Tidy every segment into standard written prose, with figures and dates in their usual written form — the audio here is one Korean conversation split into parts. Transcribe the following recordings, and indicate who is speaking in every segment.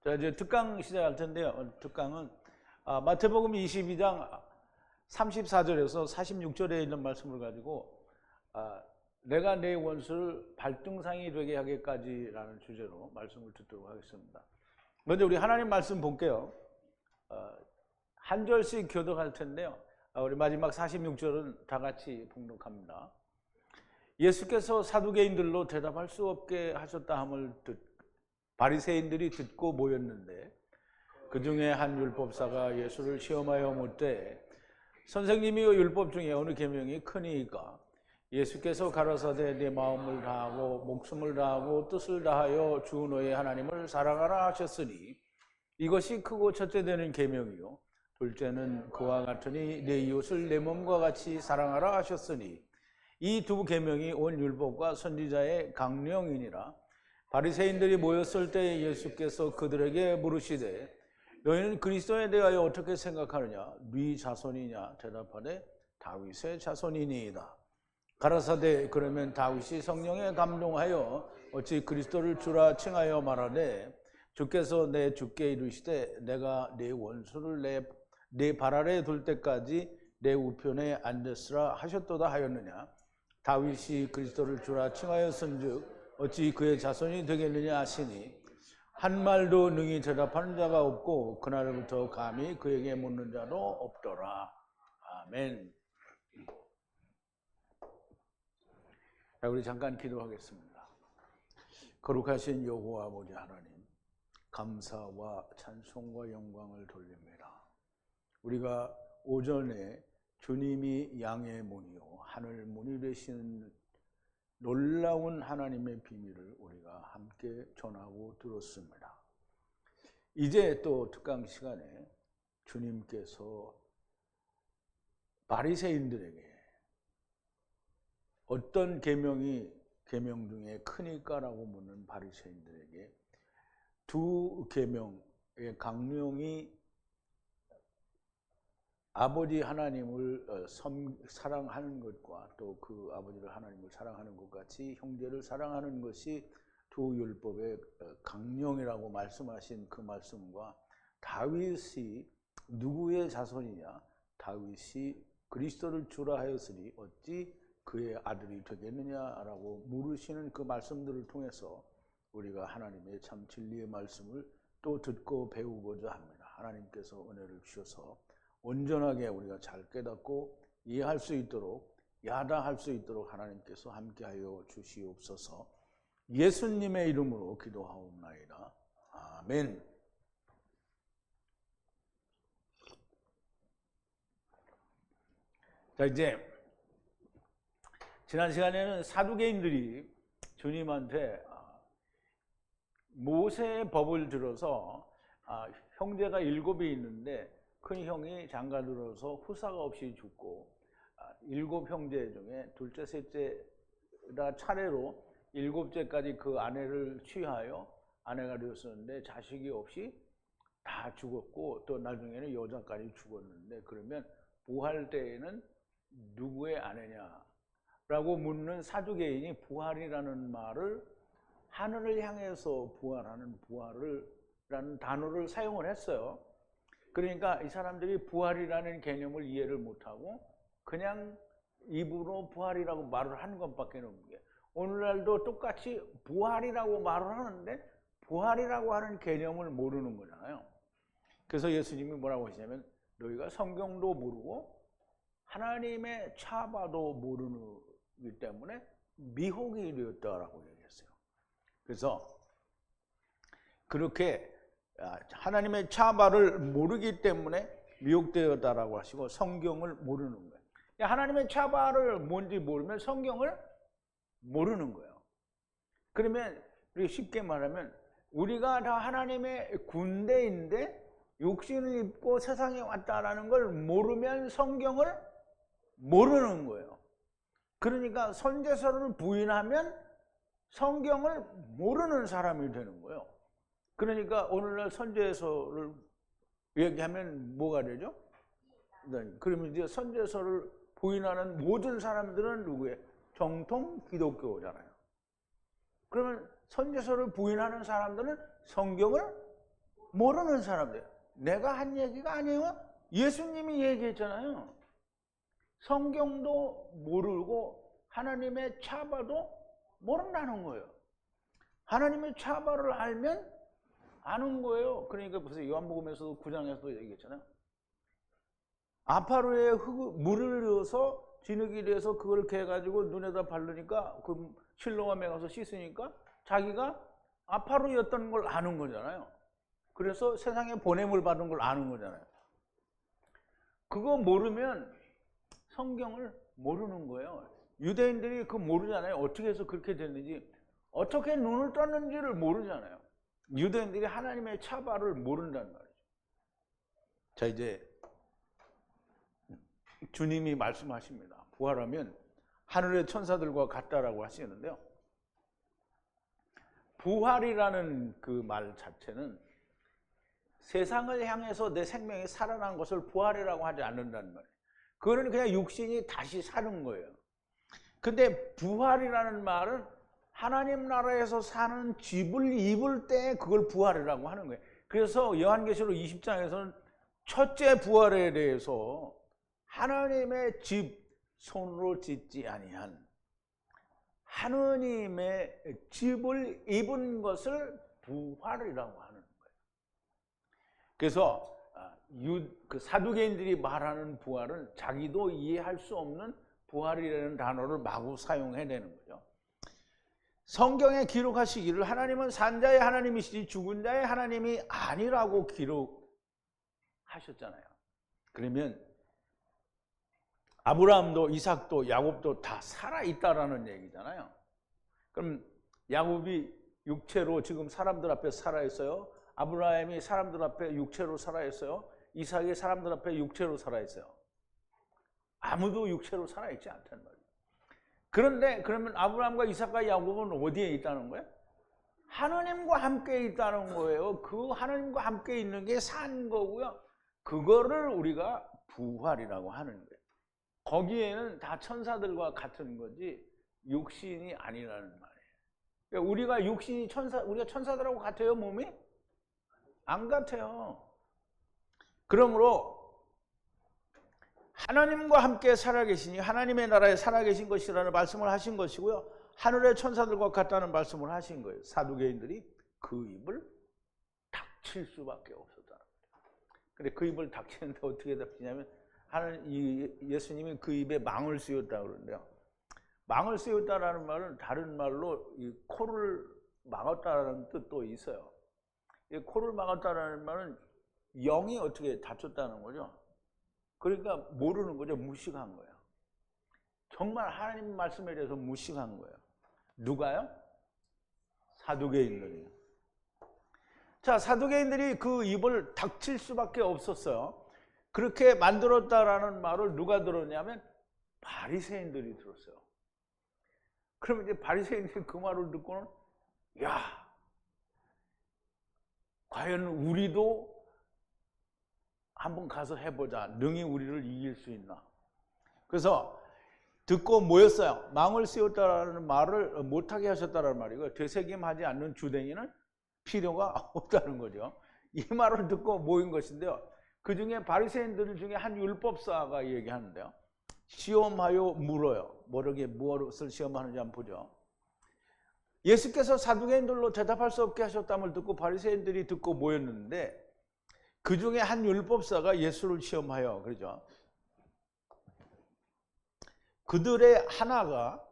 Speaker 1: 자, 이제 특강 시작할 텐데요. 특강은 마태복음 22장 34절에서 46절에 있는 말씀을 가지고 내가 내 원수를 발등상이 되게 하기까지라는 주제로 말씀을 듣도록 하겠습니다. 먼저 우리 하나님 말씀 볼게요. 한 절씩 교독할 텐데요. 우리 마지막 46절은 다 같이 봉독합니다. 예수께서 사두개인들로 대답할 수 없게 하셨다 함을 바리새인들이 듣고 모였는데 그 중에 한 율법사가 예수를 시험하여 묻되 선생님이여 율법 중에 어느 계명이 크니이까? 예수께서 가라사대 내 마음을 다하고 목숨을 다하고 뜻을 다하여 주 너의 하나님을 사랑하라 하셨으니 이것이 크고 첫째 되는 계명이요 둘째는 그와 같으니 내 이웃을 내 몸과 같이 사랑하라 하셨으니 이 두 계명이 온 율법과 선지자의 강령이니라. 바리새인들이 모였을 때 예수께서 그들에게 물으시되 너희는 그리스도에 대하여 어떻게 생각하느냐? 네 자손이냐? 대답하되 다윗의 자손이니이다. 가라사대 그러면 다윗이 성령에 감동하여 어찌 그리스도를 주라 칭하여 말하되 주께서 내 주께 이르시되 내가 네 원수를 내 발 아래 둘 때까지 내 우편에 앉으시라 하셨도다 하였느냐? 다윗이 그리스도를 주라 칭하였은즉 어찌 그의 자손이 되겠느냐 하시니 한 말도 능히 대답하는 자가 없고 그날부터 감히 그에게 묻는 자도 없더라. 아멘. 자, 우리 잠깐 기도하겠습니다. 거룩하신 여호와 아버지 하나님, 감사와 찬송과 영광을 돌립니다. 우리가 오전에 주님이 양의 문이요 하늘 문이 되시는 놀라운 하나님의 비밀을 우리가 함께 전하고 들었습니다. 이제 또 특강 시간에 주님께서 바리새인들에게 어떤 계명 중에 크니까라고 묻는 바리새인들에게 두 계명의 강령이 아버지 하나님을 사랑하는 것과 또 그 아버지를 하나님을 사랑하는 것 같이 형제를 사랑하는 것이 두 율법의 강령이라고 말씀하신 그 말씀과 다윗이 누구의 자손이냐? 다윗이 그리스도를 주라 하였으니 어찌 그의 아들이 되겠느냐라고 물으시는 그 말씀들을 통해서 우리가 하나님의 참 진리의 말씀을 또 듣고 배우고자 합니다. 하나님께서 은혜를 주셔서 온전하게 우리가 잘 깨닫고 이해할 수 있도록 야다할 수 있도록 하나님께서 함께하여 주시옵소서. 예수님의 이름으로 기도하옵나이다. 아멘. 자, 이제 지난 시간에는 사두개인들이 주님한테 모세의 법을 들어서 형제가 7이 있는데 큰 형이 장가들어서 후사가 없이 죽고 7 형제 중에 둘째, 셋째가 차례로 7째까지 그 아내를 취하여 아내가 되었었는데 자식이 없이 다 죽었고 또 나중에는 여자까지 죽었는데 그러면 부활 때에는 누구의 아내냐라고 묻는 사두개인이 부활이라는 말을 하늘을 향해서 부활이라는 단어를 사용을 했어요. 그러니까 이 사람들이 부활이라는 개념을 이해를 못하고 그냥 입으로 부활이라고 말을 하는 것밖에 없는 게 오늘날도 똑같이 부활이라고 말을 하는데 부활이라고 하는 개념을 모르는 거잖아요. 그래서 예수님이 뭐라고 하시냐면 너희가 성경도 모르고 하나님의 차바도 모르기 때문에 미혹이 되었다라고 얘기했어요. 그래서 그렇게 하나님의 차바를 모르기 때문에 미혹되었다라고 하시고 성경을 모르는 거예요. 하나님의 차바를 뭔지 모르면 성경을 모르는 거예요. 그러면 쉽게 말하면 우리가 다 하나님의 군대인데 육신을 입고 세상에 왔다라는 걸 모르면 성경을 모르는 거예요. 그러니까 선제서를 부인하면 성경을 모르는 사람이 되는 거예요. 그러니까 오늘날 선제서를 얘기하면 뭐가 되죠? 그러면 이제 선제서를 부인하는 모든 사람들은 누구예요? 정통 기독교잖아요. 그러면 선제서를 부인하는 사람들은 성경을 모르는 사람들. 내가 한 얘기가 아니에요. 예수님이 얘기했잖아요. 성경도 모르고 하나님의 차바도 모른다는 거예요. 하나님의 차바를 알면 아는 거예요. 그러니까 무슨 요한복음에서도 9장에서도 얘기했잖아요. 아파로에 물을 넣어서 진흙이 돼서 그걸 이렇게 해가지고 눈에다 바르니까 그 실로암에 가서 씻으니까 자기가 아파로였던 걸 아는 거잖아요. 그래서 세상에 보냄을 받은 걸 아는 거잖아요. 그거 모르면 성경을 모르는 거예요. 유대인들이 그거 모르잖아요. 어떻게 해서 그렇게 됐는지, 어떻게 눈을 떴는지를 모르잖아요. 유대인들이 하나님의 차바를 모른다는 말이죠. 자, 이제 주님이 말씀하십니다. 부활하면 하늘의 천사들과 같다라고 하시는데요. 부활이라는 그 말 자체는 세상을 향해서 내 생명이 살아난 것을 부활이라고 하지 않는다는 말이에요. 그거는 그냥 육신이 다시 사는 거예요. 근데 부활이라는 말은 하나님 나라에서 사는 집을 입을 때 그걸 부활이라고 하는 거예요. 그래서 요한계시록 20장에서는 첫째 부활에 대해서 하나님의 집, 손으로 짓지 아니한 하나님의 집을 입은 것을 부활이라고 하는 거예요. 그래서 그 사두개인들이 말하는 부활은 자기도 이해할 수 없는 부활이라는 단어를 마구 사용해내는 거죠. 성경에 기록하시기를 하나님은 산자의 하나님이시지 죽은 자의 하나님이 아니라고 기록하셨잖아요. 그러면 아브라함도 이삭도 야곱도 다 살아있다라는 얘기잖아요. 그럼 야곱이 육체로 지금 사람들 앞에 살아있어요? 아브라함이 사람들 앞에 육체로 살아있어요? 이삭이 사람들 앞에 육체로 살아있어요? 아무도 육체로 살아있지 않단 말이에요. 그런데 그러면 아브라함과 이삭과 야곱은 어디에 있다는 거예요? 하나님과 함께 있다는 거예요. 그 하나님과 함께 있는 게 산 거고요. 그거를 우리가 부활이라고 하는 거예요. 거기에는 다 천사들과 같은 거지 육신이 아니라는 말이에요. 그러니까 우리가 육신이 우리가 천사들하고 같아요, 몸이? 안 같아요. 그러므로 하나님과 함께 살아계시니 하나님의 나라에 살아계신 것이라는 말씀을 하신 것이고요. 하늘의 천사들과 같다는 말씀을 하신 거예요. 사두개인들이 그 입을 닥칠 수밖에 없었다는 거예요. 근데 그 입을 닥치는데 어떻게 닥치냐면 예수님이 그 입에 망을 씌웠다고 그러는데요. 망을 씌웠다라는 말은 다른 말로 이 코를 막았다라는 뜻도 있어요. 이 코를 막았다라는 말은 영이 어떻게 닫혔다는 거죠. 그러니까 모르는 거죠. 무식한 거예요. 정말 하나님 말씀에 대해서 무식한 거예요. 누가요? 사두개인들이요. 자, 사두개인들이 그 입을 닥칠 수밖에 없었어요. 그렇게 만들었다라는 말을 누가 들었냐면 바리새인들이 들었어요. 그러면 이제 바리새인들이 그 말을 듣고는 야, 과연 우리도 한번 가서 해보자. 능히 우리를 이길 수 있나. 그래서 듣고 모였어요. 망을 씌웠다라는 말을 못하게 하셨다라는 말이고요. 되새김하지 않는 주댕이는 필요가 없다는 거죠. 이 말을 듣고 모인 것인데요. 그 중에 바리새인들 중에 한 율법사가 얘기하는데요. 시험하여 물어요. 무엇을 시험하는지 한번 보죠. 예수께서 사두개인들로 대답할 수 없게 하셨다는 듣고 바리새인들이 듣고 모였는데 그 중에 한 율법사가 예수를 시험하여 그러죠. 그들의 하나가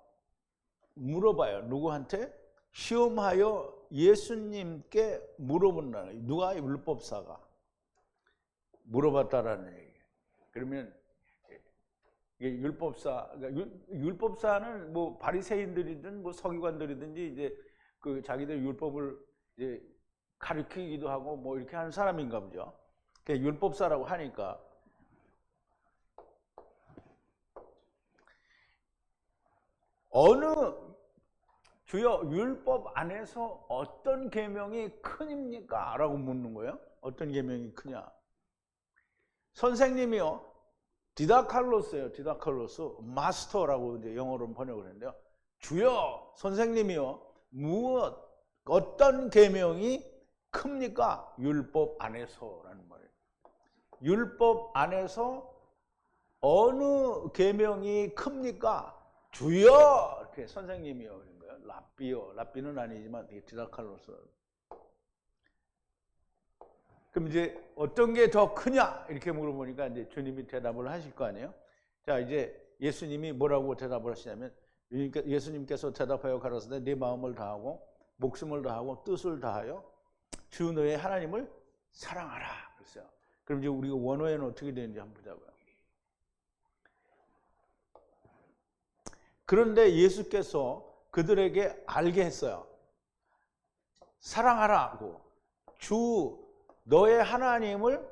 Speaker 1: 물어봐요. 누구한테? 시험하여 예수님께 물어본다는 거예요. 누가? 율법사가 물어봤다라는 얘기예요. 그러면 이게 율법사는 뭐 바리새인들이든 뭐 서기관들이든지 이제 그 자기들 율법을 이제 가르치기도 하고 뭐 이렇게 하는 사람인가 보죠. 율법사라고 하니까 주여 율법 안에서 어떤 계명이 크니까? 라고 묻는 거예요. 어떤 계명이 크냐? 선생님이요. 디다칼로스예요. 디다칼로스. 마스터라고 이제 영어로 번역을 했는데요. 주여, 선생님이요. 어떤 계명이 큽니까? 율법 안에서라는 말이에요. 율법 안에서 어느 계명이 큽니까? 주여! 이렇게 선생님이요. 그런 거예요. 랍비요. 랍비는 아니지만 되게 디다칼로스. 그럼 이제 어떤 게 더 크냐? 이렇게 물어보니까 이제 주님이 대답을 하실 거 아니에요? 자, 이제 예수님이 뭐라고 대답을 하시냐면, 예수님께서 대답하여 가라사대 네 마음을 다하고 목숨을 다하고 뜻을 다하여 주 너의 하나님을 사랑하라 그랬어요. 그럼 이제 우리가 원어에는 어떻게 되는지 한번 보자고요. 그런데 예수께서 그들에게 알게 했어요. 사랑하라고. 주 너의 하나님을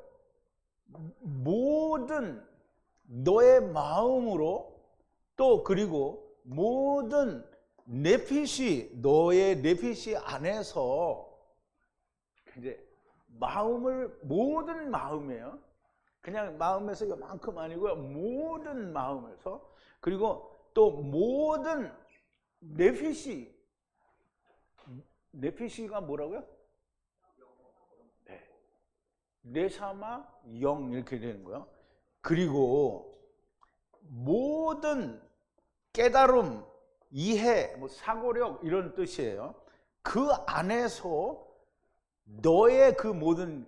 Speaker 1: 모든 너의 마음으로 또 그리고 모든 내핏이 너의 내핏이 안에서 이제 마음을 모든 마음이에요. 그냥 마음에서 이만큼 아니고요. 모든 마음에서 그리고 또 모든 내핏이 내핏이가 뭐라고요? 네. 내샤마 영 이렇게 되는 거예요. 그리고 모든 깨달음, 이해, 뭐 사고력 이런 뜻이에요. 그 안에서 너의 그 모든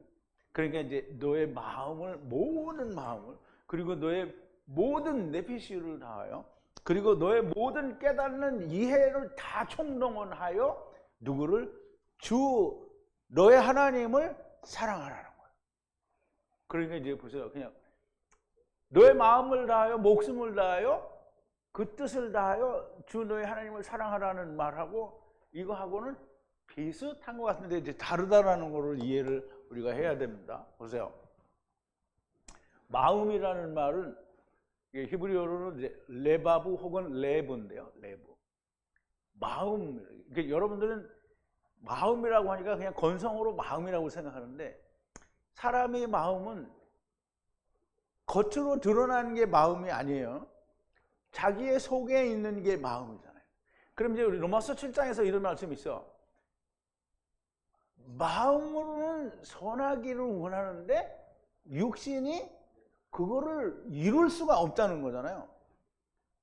Speaker 1: 그러니까 이제 너의 마음을 모든 마음을 그리고 너의 모든 내피시를 다하여 그리고 너의 모든 깨닫는 이해를 다 총동원하여 누구를 주 너의 하나님을 사랑하라는 거예요. 그러니까 이제 보세요. 그냥 너의 마음을 다하여 목숨을 다하여 그 뜻을 다하여 주 너의 하나님을 사랑하라는 말하고 이거하고는 비슷한 것 같은데 이제 다르다라는 것을 이해를 우리가 해야 됩니다. 보세요. 마음이라는 말은 히브리어로는 이제 레바브 혹은 레브인데요. 레브. 마음. 그러니까 여러분들은 마음이라고 하니까 그냥 건성으로 마음이라고 생각하는데 사람의 마음은 겉으로 드러나는 게 마음이 아니에요. 자기의 속에 있는 게 마음이잖아요. 그럼 이제 우리 로마서 7장에서 이런 말씀이 있어. 마음으로는 선하기를 원하는데 육신이 그거를 이룰 수가 없다는 거잖아요.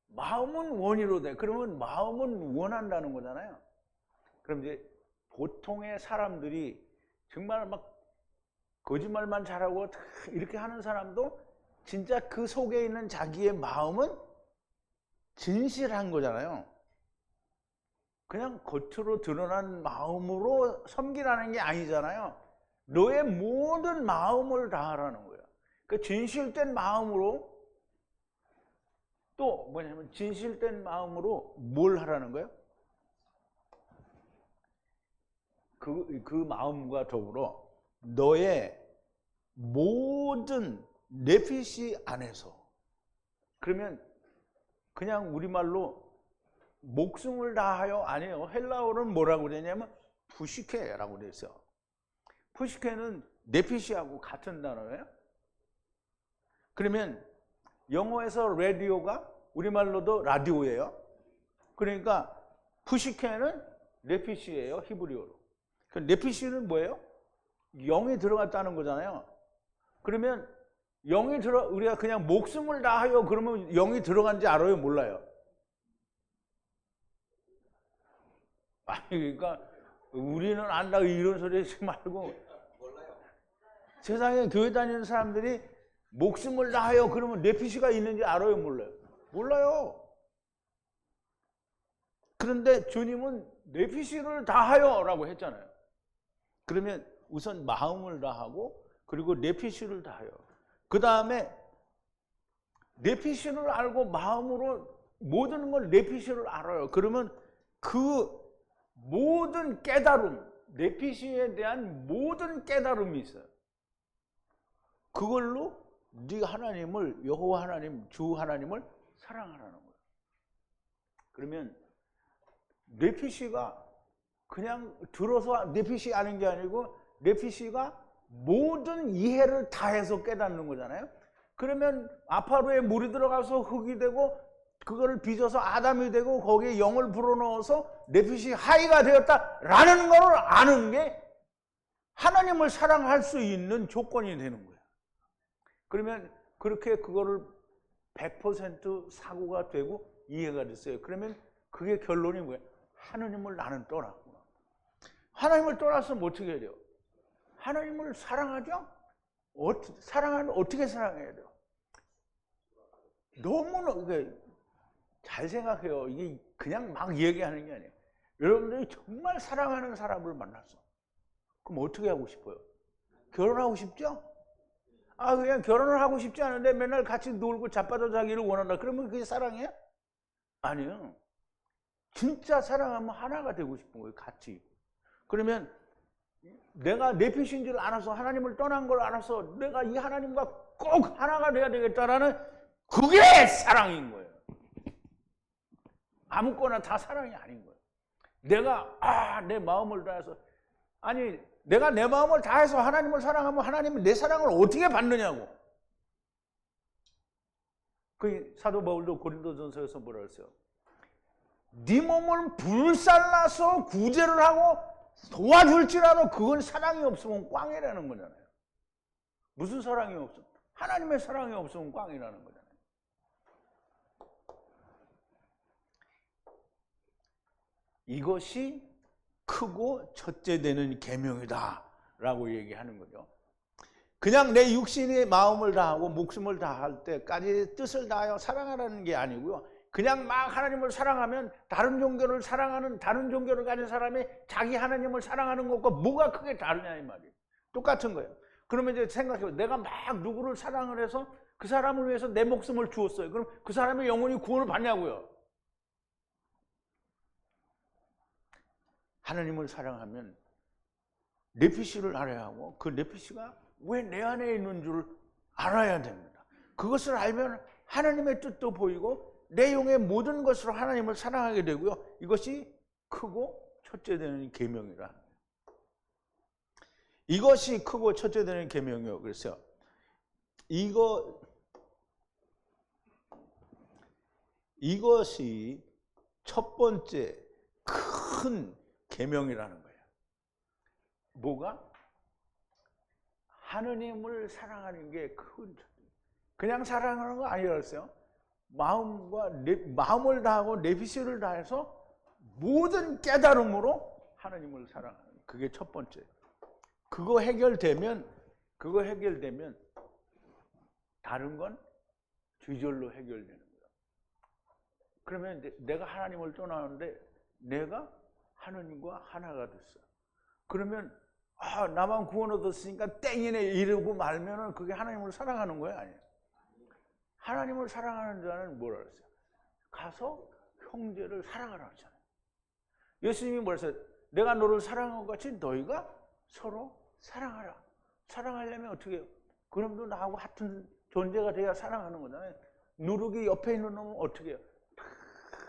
Speaker 1: 마음은 원의로 돼. 그러면 마음은 원한다는 거잖아요. 그럼 이제 보통의 사람들이 정말 막 거짓말만 잘하고 이렇게 하는 사람도 진짜 그 속에 있는 자기의 마음은 진실한 거잖아요. 그냥 겉으로 드러난 마음으로 섬기라는 게 아니잖아요. 너의 모든 마음을 다하라는 거예요. 그 진실된 마음으로 또 뭐냐면 진실된 마음으로 뭘 하라는 거예요? 그 마음과 더불어 너의 모든 내핏이 안에서 그러면 그냥 우리말로 목숨을 다하여 아니에요. 헬라어는 뭐라고 그러냐면 푸시케라고 되어 있어요. 푸시케는 네피시하고 같은 단어예요. 그러면 영어에서 라디오가 우리말로도 라디오예요. 그러니까 푸시케는 네피시예요. 히브리어로. 그 네피시는 뭐예요? 영이 들어갔다는 거잖아요. 그러면 우리가 그냥 목숨을 다하여 그러면 영이 들어간지 알아요? 몰라요? 아니 그러니까 우리는 안다 이런 소리 하지 말고 세상에 교회 다니는 사람들이 목숨을 다하여 그러면 네피시가 있는지 알아요? 몰라요? 몰라요. 그런데 주님은 네피시를 다하여 라고 했잖아요. 그러면 우선 마음을 다하고 그리고 네피시를 다하여 그 다음에 네피시를 알고 마음으로 모든 걸 네피시를 알아요. 그러면 그 모든 깨달음, 네피시에 대한 모든 깨달음이 있어요. 그걸로 네 하나님을 여호와 하나님, 주 하나님을 사랑하라는 거예요. 그러면 네피시가 그냥 들어서 네피시 아는 게 아니고 네피시가 모든 이해를 다해서 깨닫는 거잖아요. 그러면 아파루에 물이 들어가서 흙이 되고 그거를 빚어서 아담이 되고 거기에 영을 불어넣어서 네피시 하이가 되었다라는 걸 아는 게 하나님을 사랑할 수 있는 조건이 되는 거예요. 그러면 그렇게 그거를 100% 사고가 되고 이해가 됐어요. 그러면 그게 결론이 뭐예요? 하나님을 나는 떠났구나. 하나님을 떠났으면 어떻게 해야 돼요? 하나님을 사랑하죠? 사랑하면 어떻게 사랑해야 돼요? 너무나 잘 생각해요. 이게 그냥 막 얘기하는 게 아니에요. 여러분들이 정말 사랑하는 사람을 만났어. 그럼 어떻게 하고 싶어요? 결혼하고 싶죠? 그냥 결혼을 하고 싶지 않은데 맨날 같이 놀고 자빠져 자기를 원한다. 그러면 그게 사랑이에요? 아니요. 진짜 사랑하면 하나가 되고 싶은 거예요. 같이. 그러면 내가 내 빛인 줄 알아서 하나님을 떠난 걸 알아서 내가 이 하나님과 꼭 하나가 돼야 되겠다라는 그게 사랑인 거예요. 아무거나 다 사랑이 아닌 거예요. 내가 내 마음을 다해서 내가 내 마음을 다해서 하나님을 사랑하면 하나님은 내 사랑을 어떻게 받느냐고. 그 사도 바울도 고린도전서에서 뭐라 그랬어요? 네 몸을 불살라서 구제를 하고 도와줄지라도 그건 사랑이 없으면 꽝이라는 거잖아요. 무슨 사랑이 없어? 하나님의 사랑이 없으면 꽝이라는 거잖아요. 이것이 크고 첫째 되는 계명이다 라고 얘기하는 거죠. 그냥 내 육신의 마음을 다하고 목숨을 다할 때까지 뜻을 다하여 사랑하라는 게 아니고요. 그냥 막 하나님을 사랑하면 다른 종교를 사랑하는 다른 종교를 가진 사람이 자기 하나님을 사랑하는 것과 뭐가 크게 다르냐 이 말이에요. 똑같은 거예요. 그러면 이제 생각해요. 내가 막 누구를 사랑을 해서 그 사람을 위해서 내 목숨을 주었어요. 그럼 그 사람의 영혼이 구원을 받냐고요. 하나님을 사랑하면 네피시를 알아야 하고 그 네피시가 왜 내 안에 있는 줄 알아야 됩니다. 그것을 알면 하나님의 뜻도 보이고 내 영의 모든 것으로 하나님을 사랑하게 되고요. 이것이 크고 첫째 되는 계명이라. 이것이 크고 첫째 되는 계명이요. 그래서 이것이 첫 번째 큰 계명이라는 거예요. 뭐가? 하느님을 사랑하는 게 큰, 그냥 사랑하는 거 아니었어요. 마음을 다하고 내피시를 다해서 모든 깨달음으로 하느님을 사랑하는 그게 첫 번째. 그거 해결되면 다른 건 뒤절로 해결되는 거예요. 그러면 내가 하나님을 떠나는데 내가 하느님과 하나가 됐어. 그러면 나만 구원 얻었으니까 땡이네 이러고 말면은 그게 하나님을 사랑하는 거예요, 아니에요? 하나님을 사랑하는 자는 뭐라 그랬어요? 가서 형제를 사랑하라 하잖아요. 예수님이 뭐라 했어요? 내가 너를 사랑한 것 같이 너희가 서로 사랑하라. 사랑하려면 어떻게 해요? 그럼도 나하고 같은 존재가 돼야 사랑하는 거잖아요. 누룩이 옆에 있는 놈은 어떻게 해요?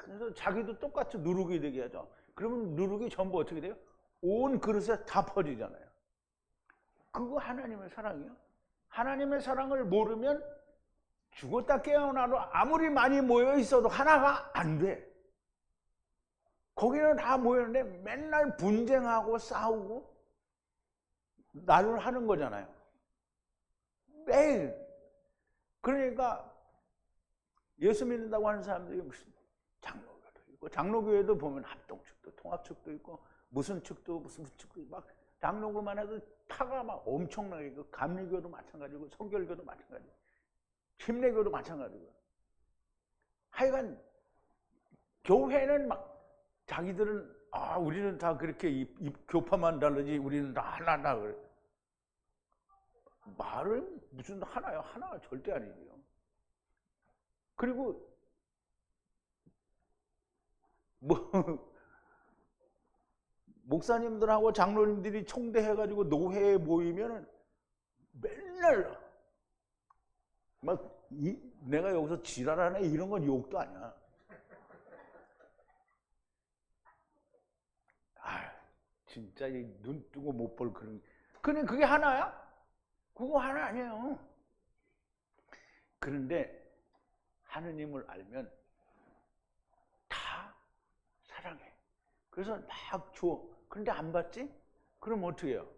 Speaker 1: 그래서 자기도 똑같이 누룩이 되게 하죠. 그러면 누룩이 전부 어떻게 돼요? 온 그릇에 다 퍼지잖아요. 그거 하나님의 사랑이요. 하나님의 사랑을 모르면 죽었다 깨어나도 아무리 많이 모여 있어도 하나가 안 돼. 거기는 다 모였는데 맨날 분쟁하고 싸우고 나를 하는 거잖아요. 매일. 그러니까 예수 믿는다고 하는 사람들이 무슨 장로교도 있고 장로교회도 보면 합동측도 통합측도 있고 무슨 측도 무슨 측도 막 장로교만 해도 파가 막 엄청나게 있고 감리교도 마찬가지고 성결교도 마찬가지고 침례교도 마찬가지고 하여간 교회는 막 자기들은 우리는 다 그렇게 교파만 다르지 우리는 다 하나다 그래. 말은 무슨 하나요? 하나가 절대 아니에요. 그리고 목사님들하고 장로님들이 총대해가지고 노회에 모이면은 맨날 막 내가 여기서 지랄하네 이런 건 욕도 아니야. 진짜 눈 뜨고 못 볼 그런 그게 하나야? 그거 하나 아니에요. 그런데 하느님을 알면 다 사랑해. 그래서 막 줘. 그런데 안 받지? 그럼 어떻게 해요?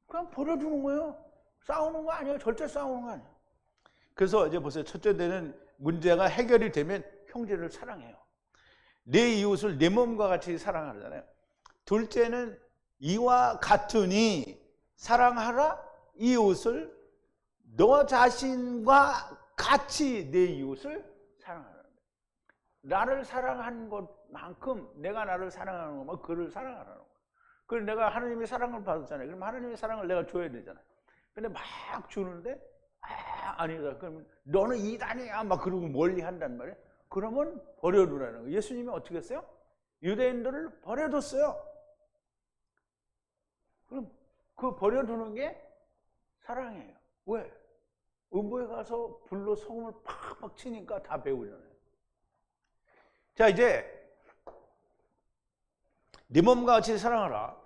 Speaker 1: 그냥 버려두는 거예요. 싸우는 거 아니에요. 절대 싸우는 거 아니에요. 그래서 이제 보세요. 첫째 되는 문제가 해결이 되면 형제를 사랑해요. 내 이웃을 내 몸과 같이 사랑하잖아요. 둘째는 이와 같으니 사랑하라. 이웃을 너 자신과 같이 내 이웃을 사랑하라. 나를 사랑한 것만큼 내가 나를 사랑하는 것만 그를 사랑하라는 거예요. 그래서 내가 하나님의 사랑을 받았잖아요. 그럼 하나님의 사랑을 내가 줘야 되잖아요. 근데 막 주는데 아니다. 그러면 너는 이단이야 막 그러고 멀리 한단 말이에요. 그러면 버려두라는 거예요. 예수님이 어떻게 했어요? 유대인들을 버려뒀어요. 그럼 그 버려두는 게 사랑이에요. 왜? 음부에 가서 불로 소금을 팍팍 치니까 다 배우잖아요. 자, 이제 네 몸과 같이 사랑하라.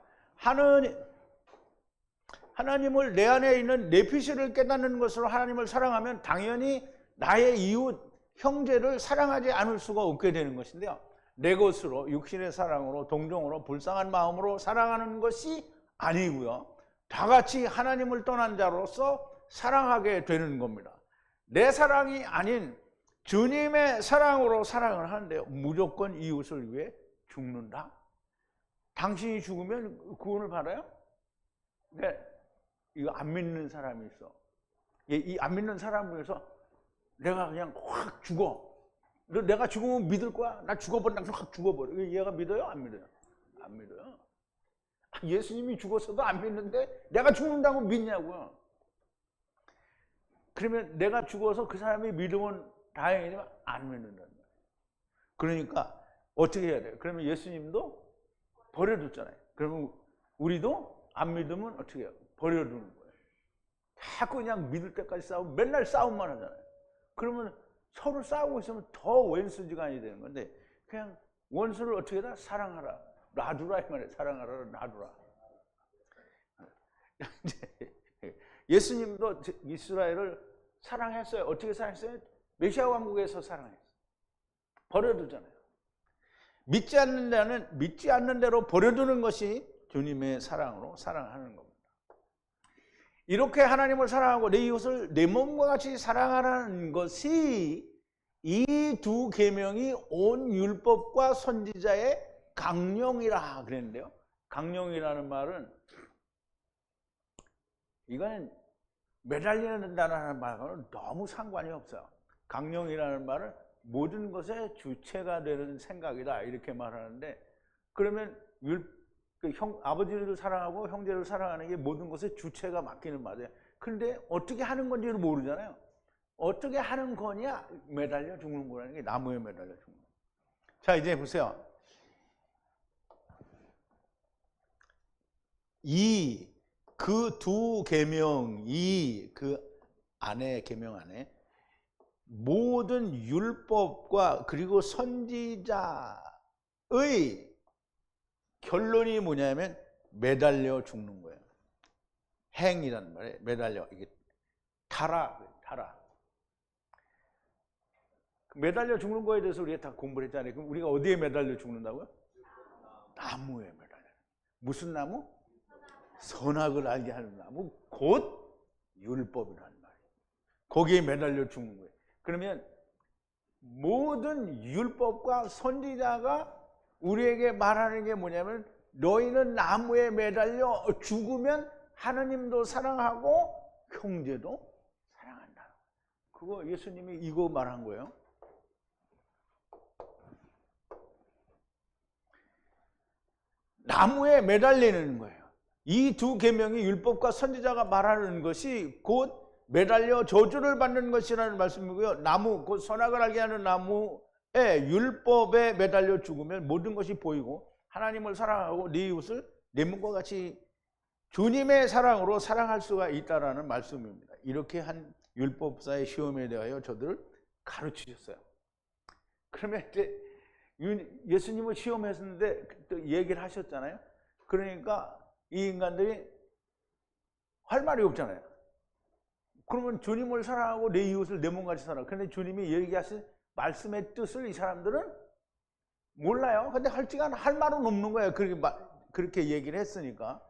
Speaker 1: 하나님을 내 안에 있는 내피시를 깨닫는 것으로 하나님을 사랑하면 당연히 나의 이웃, 형제를 사랑하지 않을 수가 없게 되는 것인데요. 내 것으로 육신의 사랑으로 동정으로 불쌍한 마음으로 사랑하는 것이 아니고요. 다 같이 하나님을 떠난 자로서 사랑하게 되는 겁니다. 내 사랑이 아닌 주님의 사랑으로 사랑을 하는데요. 무조건 이웃을 위해 죽는다. 당신이 죽으면 구원을 받아요? 네. 이거 안 믿는 사람이 있어. 이 안 믿는 사람 중에서 내가 그냥 확 죽어. 너 내가 죽으면 믿을 거야? 나 죽어버린다. 확 죽어버려. 얘가 믿어요? 안 믿어요? 안 믿어요. 예수님이 죽었어도 안 믿는데 내가 죽는다고 믿냐고요. 그러면 내가 죽어서 그 사람이 믿으면 다행이지만 안 믿는다는 거예요. 그러니까 어떻게 해야 돼요? 그러면 예수님도 버려뒀잖아요. 그러면 우리도 안 믿으면 어떻게 해요? 버려두는 거예요. 자꾸 그냥 믿을 때까지 싸우고 맨날 싸움만 하잖아요. 그러면 서로 싸우고 있으면 더 왼수지간이 되는 건데 그냥 원수를 어떻게 해라? 사랑하라. 놔두라 이 말이에요. 사랑하라, 놔두라. 예수님도 이스라엘을 사랑했어요. 어떻게 사랑했어요? 메시아 왕국에서 사랑했어요. 버려두잖아요. 믿지 않는 대로 버려두는 것이 주님의 사랑으로 사랑하는 겁니다. 이렇게 하나님을 사랑하고 내 이웃을 내 몸과 같이 사랑하라는 것이 이 두 계명이 온 율법과 선지자의 강령이라 그랬는데요. 강령이라는 말은 이거는 매달린다는 말과는 너무 상관이 없어요. 강령이라는 말은 모든 것의 주체가 되는 생각이다 이렇게 말하는데 그러면 아버지를 사랑하고 형제를 사랑하는 게 모든 것의 주체가 맡기는 말이에요. 그런데 어떻게 하는 건지를 모르잖아요. 어떻게 하는 거냐? 매달려 죽는 거라는 게 나무에 매달려 죽는 거예요. 자, 이제 보세요. 그 두 계명, 그 안에 계명 안에 모든 율법과 그리고 선지자의 결론이 뭐냐면 매달려 죽는 거예요. 행이란 말이에요. 매달려 이게 달아. 매달려 죽는 거에 대해서 우리가 다 공부를 했잖아요. 그럼 우리가 어디에 매달려 죽는다고요? 나무에 매달려. 무슨 나무? 선악을 알게 하는 나무, 곧 율법이라는 말이에요. 거기에 매달려 죽는 거예요. 그러면 모든 율법과 선지자가 우리에게 말하는 게 뭐냐면 너희는 나무에 매달려 죽으면 하나님도 사랑하고 형제도 사랑한다. 그거 예수님이 이거 말한 거예요. 나무에 매달리는 거예요. 이 두 계명이 율법과 선지자가 말하는 것이 곧 매달려 저주를 받는 것이라는 말씀이고요. 나무, 곧 선악을 알게 하는 나무의 율법에 매달려 죽으면 모든 것이 보이고 하나님을 사랑하고 네 이웃을 내 몸과 같이 주님의 사랑으로 사랑할 수가 있다라는 말씀입니다. 이렇게 한 율법사의 시험에 대하여 저들을 가르치셨어요. 그러면 이제 예수님을 시험했는데 또 얘기를 하셨잖아요. 그러니까 이 인간들이 할 말이 없잖아요. 그러면 주님을 사랑하고 내 이웃을 내 몸같이 사랑하고. 그런데 주님이 얘기하신 말씀의 뜻을 이 사람들은 몰라요. 근데 할 말은 없는 거예요. 그렇게 얘기를 했으니까.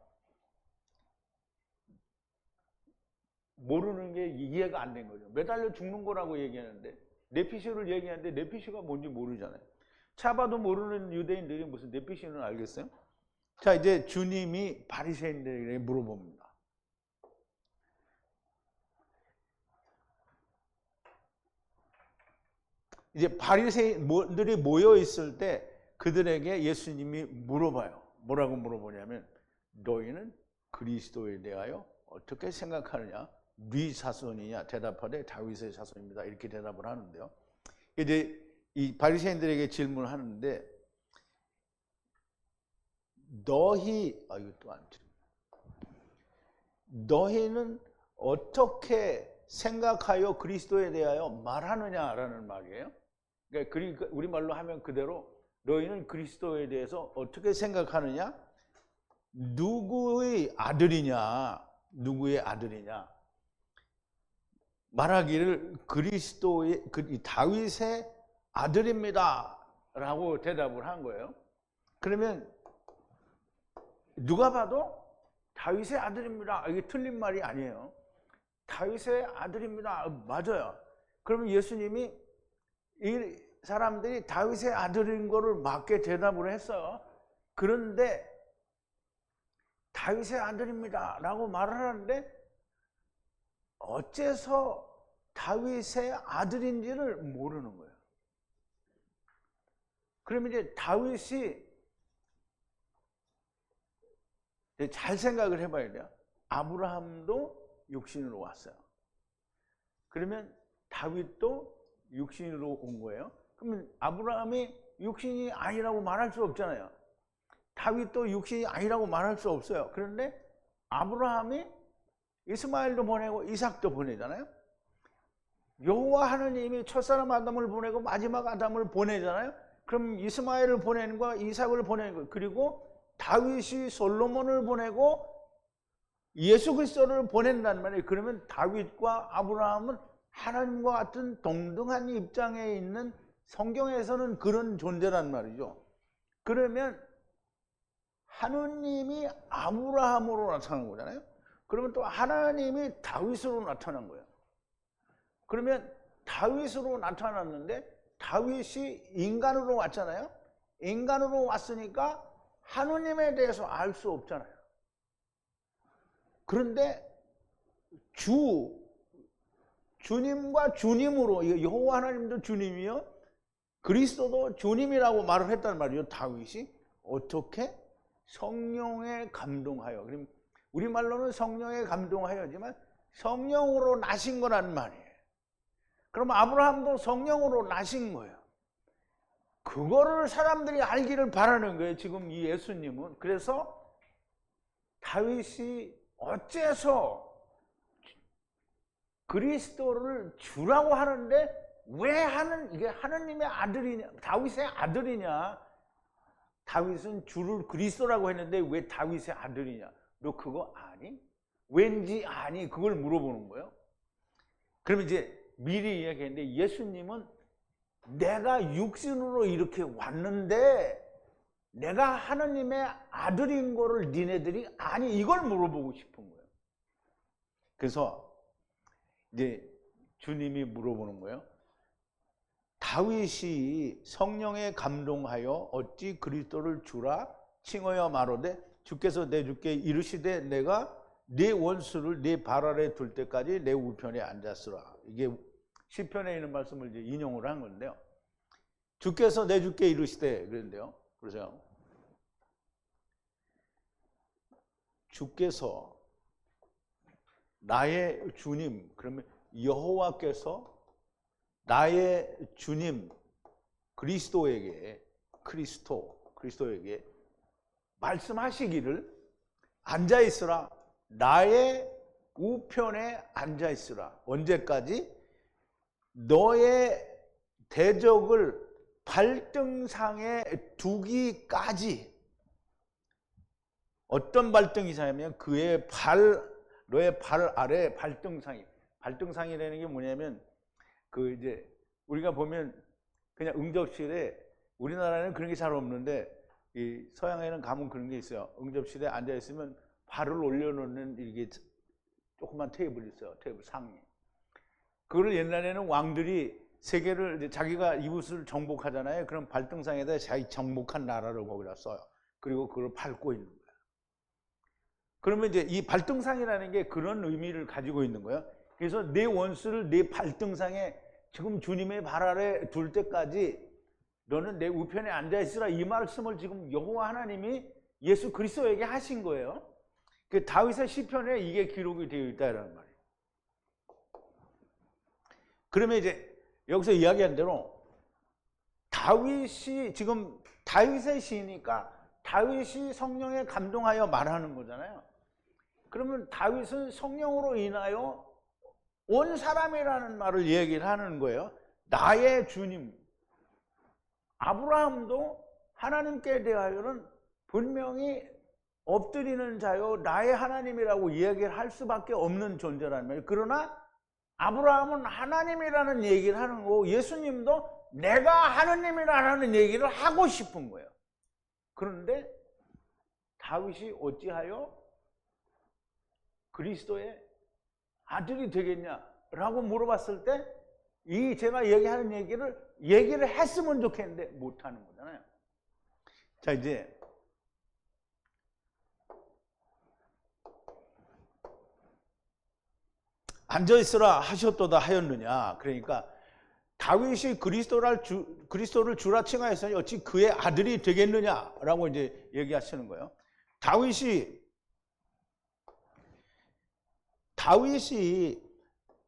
Speaker 1: 모르는 게 이해가 안 된 거죠. 매달려 죽는 거라고 얘기하는데 네피시를 얘기하는데 네피시가 뭔지 모르잖아요. 차봐도 모르는 유대인들이 무슨 네피시는 알겠어요? 자, 이제 주님이 바리새인들에게 물어봅니다. 이제 바리새인들이 모여 있을 때 그들에게 예수님이 물어봐요. 뭐라고 물어보냐면 너희는 그리스도에 대하여 어떻게 생각하느냐? 네 자손이냐? 대답하되 다윗의 자손입니다. 이렇게 대답을 하는데요. 이제 이 바리새인들에게 질문을 하는데 너희는 어떻게 생각하여 그리스도에 대하여 말하느냐라는 말이에요. 그러니까 우리말로 하면 그대로 너희는 그리스도에 대해서 어떻게 생각하느냐? 누구의 아들이냐? 말하기를 그리스도의 다윗의 아들입니다 라고 대답을 한 거예요. 그러면 누가 봐도 다윗의 아들입니다. 이게 틀린 말이 아니에요. 다윗의 아들입니다. 맞아요. 그러면 예수님이 이 사람들이 다윗의 아들인 거를 맞게 대답을 했어요. 그런데 다윗의 아들입니다 라고 말을 하는데 어째서 다윗의 아들인지를 모르는 거예요. 그러면 이제 다윗이 잘 생각을 해봐야 돼요. 아브라함도 육신으로 왔어요. 그러면 다윗도 육신으로 온 거예요. 그러면 아브라함이 육신이 아니라고 말할 수 없잖아요. 다윗도 육신이 아니라고 말할 수 없어요. 그런데 아브라함이 이스마엘도 보내고 이삭도 보내잖아요. 여호와 하느님이 첫사람 아담을 보내고 마지막 아담을 보내잖아요. 그럼 이스마엘을 보내는 거야, 이삭을 보내는 거야. 그리고 다윗이 솔로몬을 보내고 예수 그리스도를 보낸단 말이에요. 그러면 다윗과 아브라함은 하나님과 같은 동등한 입장에 있는, 성경에서는 그런 존재란 말이죠. 그러면 하느님이 아브라함으로 나타난 거잖아요. 그러면 또 하나님이 다윗으로 나타난 거예요. 그러면 다윗으로 나타났는데 다윗이 인간으로 왔잖아요. 인간으로 왔으니까 하느님에 대해서 알 수 없잖아요. 그런데 주님과 주님으로, 여호와 하나님도 주님이요 그리스도도 주님이라고 말을 했단 말이에요. 다윗이 어떻게? 성령에 감동하여. 그럼 우리말로는 성령에 감동하여지만 성령으로 나신 거란 말이에요. 그럼 아브라함도 성령으로 나신 거예요. 그거를 사람들이 알기를 바라는 거예요. 지금 이 예수님은. 그래서 다윗이 어째서 그리스도를 주라고 하는데 왜 이게 하느님의 아들이냐, 다윗의 아들이냐? 다윗은 주를 그리스도라고 했는데 왜 다윗의 아들이냐? 너 그거 아니? 왠지 아니? 그걸 물어보는 거예요. 그럼 이제 미리 이야기했는데 예수님은 내가 육신으로 이렇게 왔는데 내가 하느님의 아들인 거를 니네들이 아니? 이걸 물어보고 싶은 거예요. 그래서 이제 주님이 물어보는 거예요. 다윗이 성령에 감동하여 어찌 그리스도를 주라 칭하여 말하되 주께서 내 주께 이르시되 내가 네 원수를 네 발 아래 둘 때까지 내 우편에 앉았으라. 이게 시편에 있는 말씀을 이제 인용을 한 건데요. 주께서 내 주께 이르시되 그런데요. 그러세요. 주께서 나의 주님, 그러면 여호와께서 나의 주님 그리스도에게 말씀하시기를 앉아있으라. 나의 우편에 앉아있으라. 언제까지? 너의 대적을 발등상에 두기까지. 어떤 발등이냐면 너의 발 아래 발등상이라는 게 뭐냐면 이제 우리가 보면 그냥 응접실에, 우리나라는 그런 게 잘 없는데 이 서양에는 가면 그런 게 있어요. 응접실에 앉아 있으면 발을 올려놓는 이게 조그만 테이블이 있어요. 테이블 상이. 그걸 옛날에는 왕들이 세계를 이제 자기가 이웃을 정복하잖아요. 그럼 발등상에다 자기 정복한 나라를 거기다 써요. 그리고 그걸 밟고 있는 거예요. 그러면 이제 이 발등상이라는 게 그런 의미를 가지고 있는 거예요. 그래서 내 원수를 내 발등상에 지금 주님의 발 아래 둘 때까지 너는 내 우편에 앉아 있으라, 이 말씀을 지금 여호와 하나님이 예수 그리스도에게 하신 거예요. 그 다윗의 시편에 이게 기록이 되어 있다라는 말이에요. 그러면 이제 여기서 이야기한 대로 다윗이 지금 다윗의 시니까 다윗이 성령에 감동하여 말하는 거잖아요. 그러면 다윗은 성령으로 인하여 온 사람이라는 말을 얘기를 하는 거예요. 나의 주님. 아브라함도 하나님께 대하여는 분명히 엎드리는 자요 나의 하나님이라고 이야기를 할 수밖에 없는 존재라는 말이에요. 그러나 아브라함은 하나님이라는 얘기를 하는 거고 예수님도 내가 하나님이라는 얘기를 하고 싶은 거예요. 그런데 다윗이 어찌하여 그리스도의 아들이 되겠냐라고 물어봤을 때 이 제가 얘기하는 얘기를 했으면 좋겠는데 못하는 거잖아요. 자, 이제 앉아있으라 하셨도다 하였느냐. 그러니까 다윗이 그리스도를 주라 칭하였으니 어찌 그의 아들이 되겠느냐라고 이제 얘기하시는 거예요. 다윗이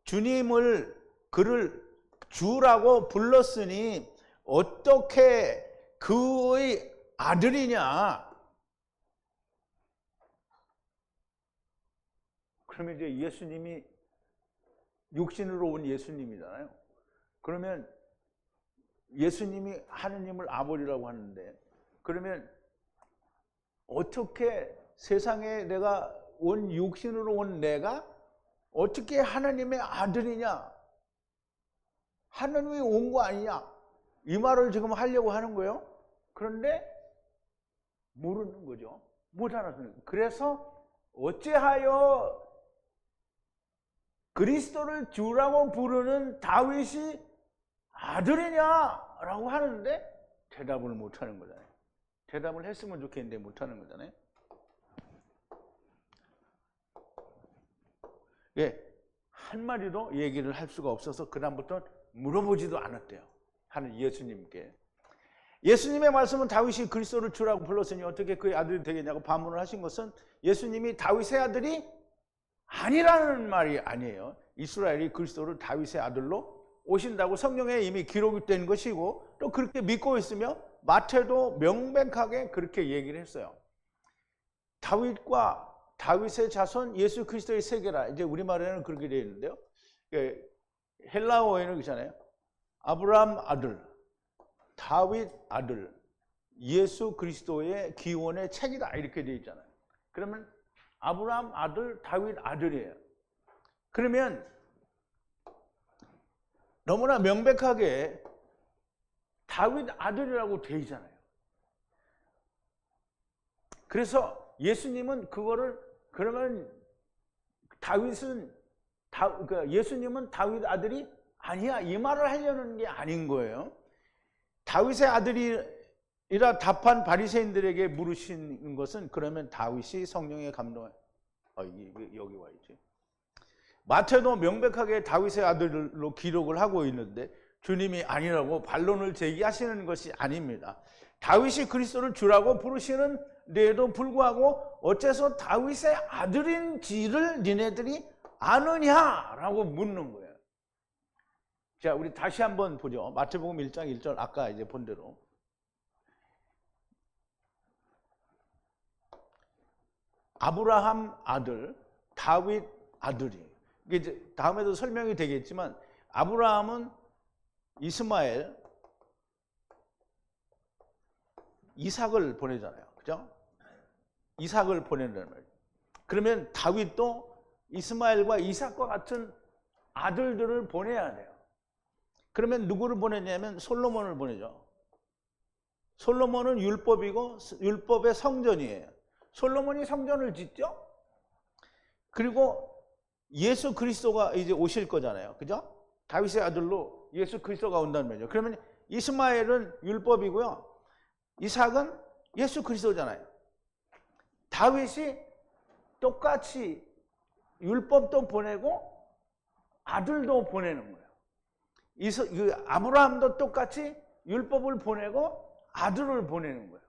Speaker 1: 주님을 그를 주라고 불렀으니 어떻게 그의 아들이냐. 그러면 이제 예수님이 육신으로 온 예수님이잖아요. 그러면 예수님이 하느님을 아버지라고 하는데 그러면 어떻게 세상에 내가 온 육신으로 온 내가 어떻게 하나님의 아들이냐? 하나님이 온 거 아니냐? 이 말을 지금 하려고 하는 거예요. 그런데 모르는 거죠. 못 알아듣는 거예요. 그래서 어찌하여 그리스도를 주라고 부르는 다윗이 아들이냐라고 하는데 대답을 못 하는 거잖아요. 대답을 했으면 좋겠는데 못 하는 거잖아요. 예, 한마디도 얘기를 할 수가 없어서 그다음부터 물어보지도 않았대요. 하는 예수님께. 예수님의 말씀은 다윗이 그리스도를 주라고 불렀으니 어떻게 그의 아들이 되겠냐고 반문을 하신 것은 예수님이 다윗의 아들이 아니라는 말이 아니에요. 이스라엘이 그리스도를 다윗의 아들로 오신다고 성경에 이미 기록이 된 것이고 또 그렇게 믿고 있으며 마태도 명백하게 그렇게 얘기를 했어요. 다윗과 다윗의 자손 예수 그리스도의 세계라. 이제 우리말에는 그렇게 되어 있는데요. 헬라어에는 그렇잖아요. 아브라함 아들, 다윗 아들, 예수 그리스도의 기원의 책이다. 이렇게 되어 있잖아요. 그러면 아브라함 아들, 다윗 아들이에요. 그러면 너무나 명백하게 다윗 아들이라고 되어 있잖아요. 그래서 예수님은 그거를 그러면 예수님은 다윗 아들이 아니야 이 말을 하려는 게 아닌 거예요. 다윗의 아들이라 답한 바리새인들에게 물으신 것은 그러면 다윗이 성령의 감동에 여기 와 있지. 마태도 명백하게 다윗의 아들로 기록을 하고 있는데 주님이 아니라고 반론을 제기하시는 것이 아닙니다. 다윗이 그리스도를 주라고 부르시는 데에도 불구하고 어째서 다윗의 아들인지를 니네들이 아느냐라고 묻는 거예요. 자, 우리 다시 한번 보죠. 마태복음 1장 1절 아까 이제 본 대로. 아브라함 아들, 다윗 아들이. 이게 이제 다음에도 설명이 되겠지만 아브라함은 이스마엘, 이삭을 보내잖아요. 그죠? 이삭을 보낸다는 말이에요. 그러면 다윗도 이스마엘과 이삭과 같은 아들들을 보내야 돼요. 그러면 누구를 보내냐면 솔로몬을 보내죠. 솔로몬은 율법이고 율법의 성전이에요. 솔로몬이 성전을 짓죠. 그리고 예수 그리스도가 이제 오실 거잖아요. 그죠? 다윗의 아들로 예수 그리스도가 온다는 말이죠. 그러면 이스마엘은 율법이고요. 이삭은 예수 그리스도잖아요. 다윗이 똑같이 율법도 보내고 아들도 보내는 거예요. 아브라함도 똑같이 율법을 보내고 아들을 보내는 거예요.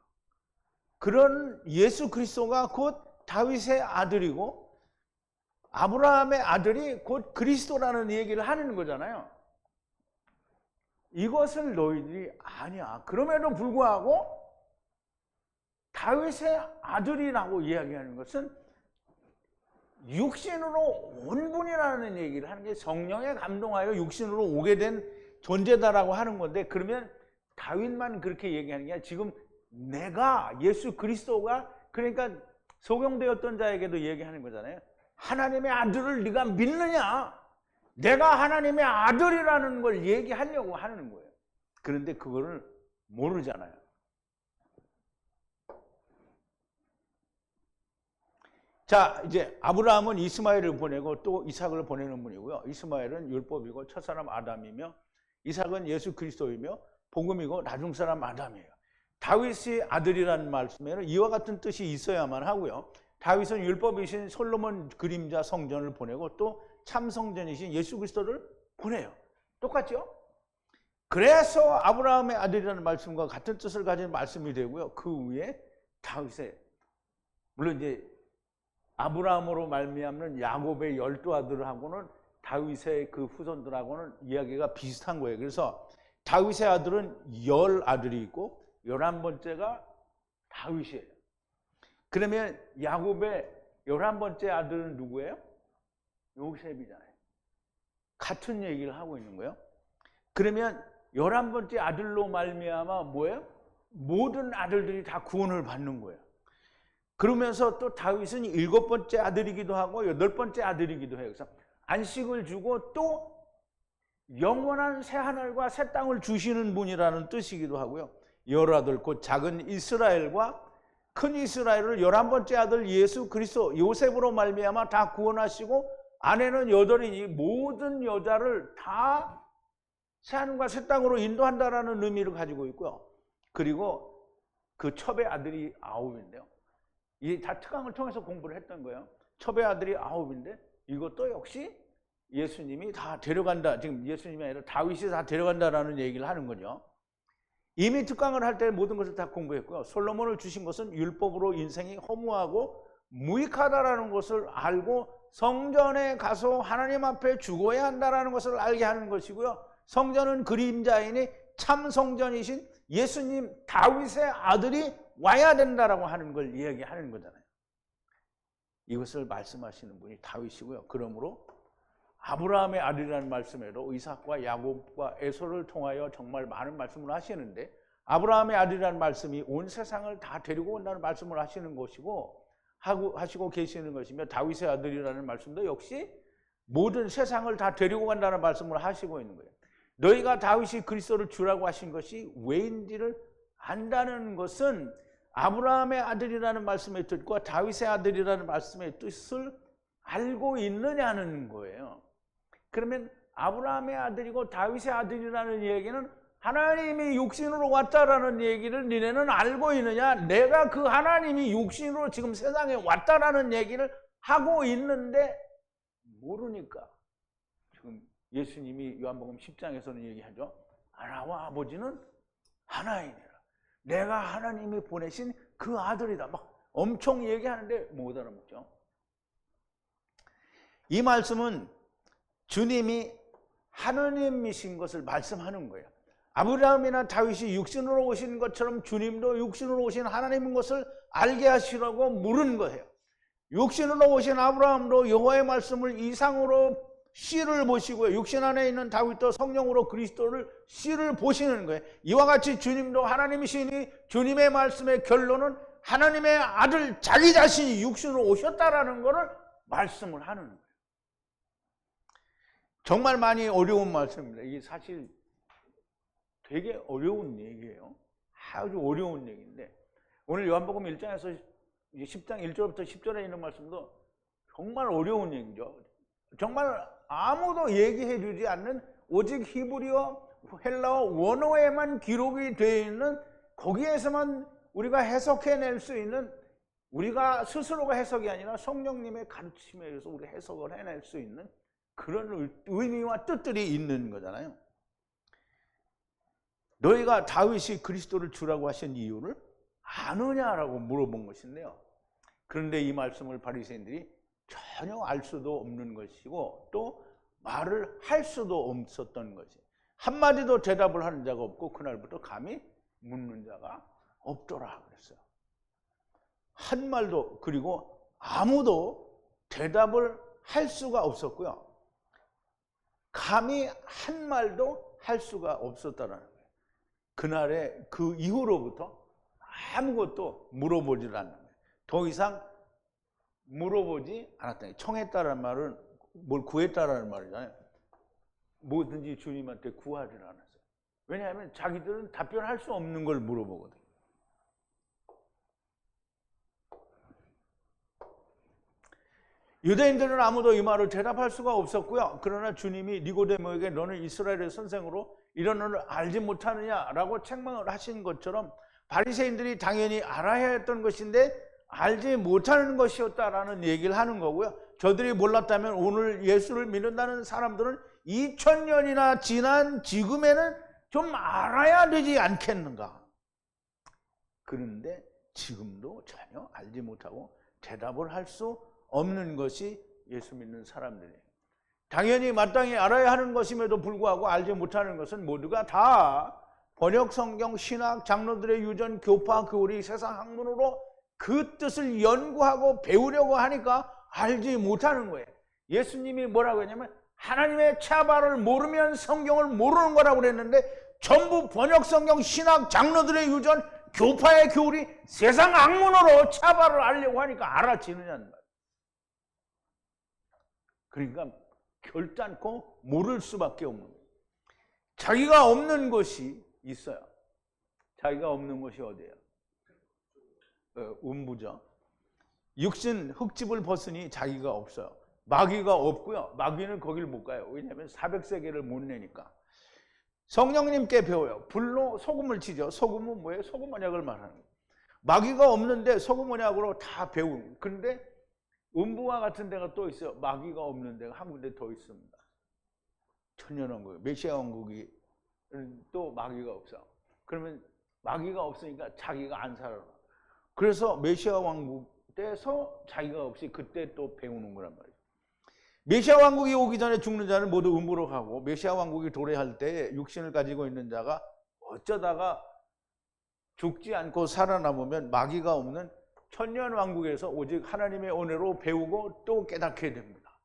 Speaker 1: 그런 예수 그리스도가 곧 다윗의 아들이고 아브라함의 아들이 곧 그리스도라는 얘기를 하는 거잖아요. 이것을 너희들이 아냐. 그럼에도 불구하고 다윗의 아들이라고 이야기하는 것은 육신으로 온 분이라는 얘기를 하는 게 성령에 감동하여 육신으로 오게 된 존재다라고 하는 건데, 그러면 다윗만 그렇게 얘기하는 게 아니라 지금 내가 예수 그리스도가, 그러니까 소경되었던 자에게도 얘기하는 거잖아요. 하나님의 아들을 네가 믿느냐? 내가 하나님의 아들이라는 걸 얘기하려고 하는 거예요. 그런데 그거를 모르잖아요. 자, 이제 아브라함은 이스마엘을 보내고 또 이삭을 보내는 분이고요. 이스마엘은 율법이고 첫사람 아담이며 이삭은 예수 그리스도이며 복음이고 나중사람 아담이에요. 다윗의 아들이라는 말씀에는 이와 같은 뜻이 있어야만 하고요. 다윗은 율법이신 솔로몬 그림자 성전을 보내고 또 참성전이신 예수 그리스도를 보내요. 똑같죠? 그래서 아브라함의 아들이라는 말씀과 같은 뜻을 가진 말씀이 되고요. 그 위에 다윗의, 물론 이제 아브라함으로 말미암는 야곱의 12아들하고는 다윗의 그 후손들하고는 이야기가 비슷한 거예요. 그래서 다윗의 아들은 10아들이 있고 11번째가 다윗이에요. 그러면 야곱의 11번째 아들은 누구예요? 요셉이잖아요. 같은 얘기를 하고 있는 거예요. 그러면 11번째 아들로 말미암아 뭐예요? 모든 아들들이 다 구원을 받는 거예요. 그러면서 또 다윗은 7번째 아들이기도 하고 8번째 아들이기도 해요. 그래서 안식을 주고 또 영원한 새 하늘과 새 땅을 주시는 분이라는 뜻이기도 하고요. 10아들 곧 작은 이스라엘과 큰 이스라엘을 11번째 아들 예수 그리스도 요셉으로 말미암아 다 구원하시고 아내는 8이니 모든 여자를 다 새 하늘과 새 땅으로 인도한다라는 의미를 가지고 있고요. 그리고 그 첩의 아들이 9인데요. 이게 다 특강을 통해서 공부를 했던 거예요. 첩의 아들이 9인데 이것도 역시 예수님이 다 데려간다. 지금 예수님이 아니라 다윗이 다 데려간다라는 얘기를 하는 거죠. 이미 특강을 할 때 모든 것을 다 공부했고요. 솔로몬을 주신 것은 율법으로 인생이 허무하고 무익하다라는 것을 알고 성전에 가서 하나님 앞에 죽어야 한다라는 것을 알게 하는 것이고요. 성전은 그림자이니 참 성전이신 예수님 다윗의 아들이 와야 된다라고 하는 걸 이야기하는 거잖아요. 이것을 말씀하시는 분이 다윗이고요. 그러므로 아브라함의 아들이라는 말씀에도 이삭과 야곱과 에서를 통하여 정말 많은 말씀을 하시는데 아브라함의 아들이라는 말씀이 온 세상을 다 데리고 온다는 말씀을 하시는 것이고 하시고 계시는 것이며 다윗의 아들이라는 말씀도 역시 모든 세상을 다 데리고 간다는 말씀을 하시고 있는 거예요. 너희가 다윗이 그리스도를 주라고 하신 것이 왜인지를 안다는 것은 아브라함의 아들이라는 말씀의 뜻과 다윗의 아들이라는 말씀의 뜻을 알고 있느냐는 거예요. 그러면 아브라함의 아들이고 다윗의 아들이라는 얘기는 하나님이 육신으로 왔다라는 얘기를 니네는 알고 있느냐? 내가 그 하나님이 육신으로 지금 세상에 왔다라는 얘기를 하고 있는데 모르니까 지금 예수님이 요한복음 10장에서는 얘기하죠. 나와 아버지는 하나이니라. 내가 하나님이 보내신 그 아들이다. 막 엄청 얘기하는데 못 알아먹죠. 이 말씀은 주님이 하느님이신 것을 말씀하는 거예요. 아브라함이나 다윗이 육신으로 오신 것처럼 주님도 육신으로 오신 하나님인 것을 알게 하시라고 물은 거예요. 육신으로 오신 아브라함도 여호와의 말씀을 이상으로 씨를 보시고요. 육신 안에 있는 다윗도 성령으로 그리스도를 씨를 보시는 거예요. 이와 같이 주님도 하나님이시니 주님의 말씀의 결론은 하나님의 아들 자기 자신이 육신으로 오셨다라는 것을 말씀을 하는 거예요. 정말 많이 어려운 말씀입니다. 이게 사실 되게 어려운 얘기예요. 아주 어려운 얘기인데 오늘 요한복음 1장에서 10장 1절부터 10절에 있는 말씀도 정말 어려운 얘기죠. 정말 아무도 얘기해 주지 않는 오직 히브리어, 헬라어 원어에만 기록이 되어 있는, 거기에서만 우리가 해석해낼 수 있는, 우리가 스스로가 해석이 아니라 성령님의 가르침에 의해서 우리 해석을 해낼 수 있는 그런 의미와 뜻들이 있는 거잖아요. 너희가 다윗이 그리스도를 주라고 하신 이유를 아느냐라고 물어본 것인데요. 그런데 이 말씀을 바리새인들이 전혀 알 수도 없는 것이고 또 말을 할 수도 없었던 것이, 한마디도 대답을 하는 자가 없고 그날부터 감히 묻는 자가 없더라 그랬어요. 한 말도, 그리고 아무도 대답을 할 수가 없었고요. 감히 한 말도 할 수가 없었다는 거예요. 그날에 그 이후로부터 아무것도 물어보질 않는 거예요. 더 이상 물어보지 않았다. 청했다는 말은 뭘 구했다라는 말이잖아요. 뭐든지 주님한테 구하질 않았어요. 왜냐하면 자기들은 답변할 수 없는 걸 물어보거든요. 유대인들은 아무도 이 말을 대답할 수가 없었고요. 그러나 주님이 니고데모에게 너는 이스라엘의 선생으로 이런 것을 알지 못하느냐라고 책망을 하신 것처럼 바리새인들이 당연히 알아야 했던 것인데 알지 못하는 것이었다라는 얘기를 하는 거고요. 저들이 몰랐다면 오늘 예수를 믿는다는 사람들은 2000년이나 지난 지금에는 좀 알아야 되지 않겠는가. 그런데 지금도 전혀 알지 못하고 대답을 할 수 없는 것이 예수 믿는 사람들이에요. 당연히 마땅히 알아야 하는 것임에도 불구하고 알지 못하는 것은 모두가 다 번역 성경, 신학, 장로들의 유전, 교파, 교리, 세상 학문으로 그 뜻을 연구하고 배우려고 하니까 알지 못하는 거예요. 예수님이 뭐라고 했냐면 하나님의 차발을 모르면 성경을 모르는 거라고 그랬는데 전부 번역 성경, 신학, 장로들의 유전, 교파의 교리, 세상 학문으로 차발을 알려고 하니까 알아지느냐는 말이에요. 그러니까 결단코 모를 수밖에 없는 거예요. 자기가 없는 것이 있어요. 자기가 없는 것이 어디예요? 음부죠. 육신 흙집을 벗으니 자기가 없어요. 마귀가 없고요. 마귀는 거길 못 가요. 왜냐하면 400세계를 못 내니까. 성령님께 배워요. 불로 소금을 치죠. 소금은 뭐예요? 소금 언약을 말하는 거예요. 마귀가 없는데 소금 언약으로 다 배우는. 그런데 음부와 같은 데가 또 있어요. 마귀가 없는 데가 한 군데 더 있습니다. 천년왕국, 메시아 왕국이 또 마귀가 없어. 그러면 마귀가 없으니까 자기가 안 살아. 그래서 메시아 왕국 때서 자기가 없이 그때 또 배우는 거란 말이에요. 메시아 왕국이 오기 전에 죽는 자는 모두 음부로 가고 메시아 왕국이 도래할 때 육신을 가지고 있는 자가 어쩌다가 죽지 않고 살아남으면 마귀가 없는 천년왕국에서 오직 하나님의 은혜로 배우고 또 깨닫게 됩니다.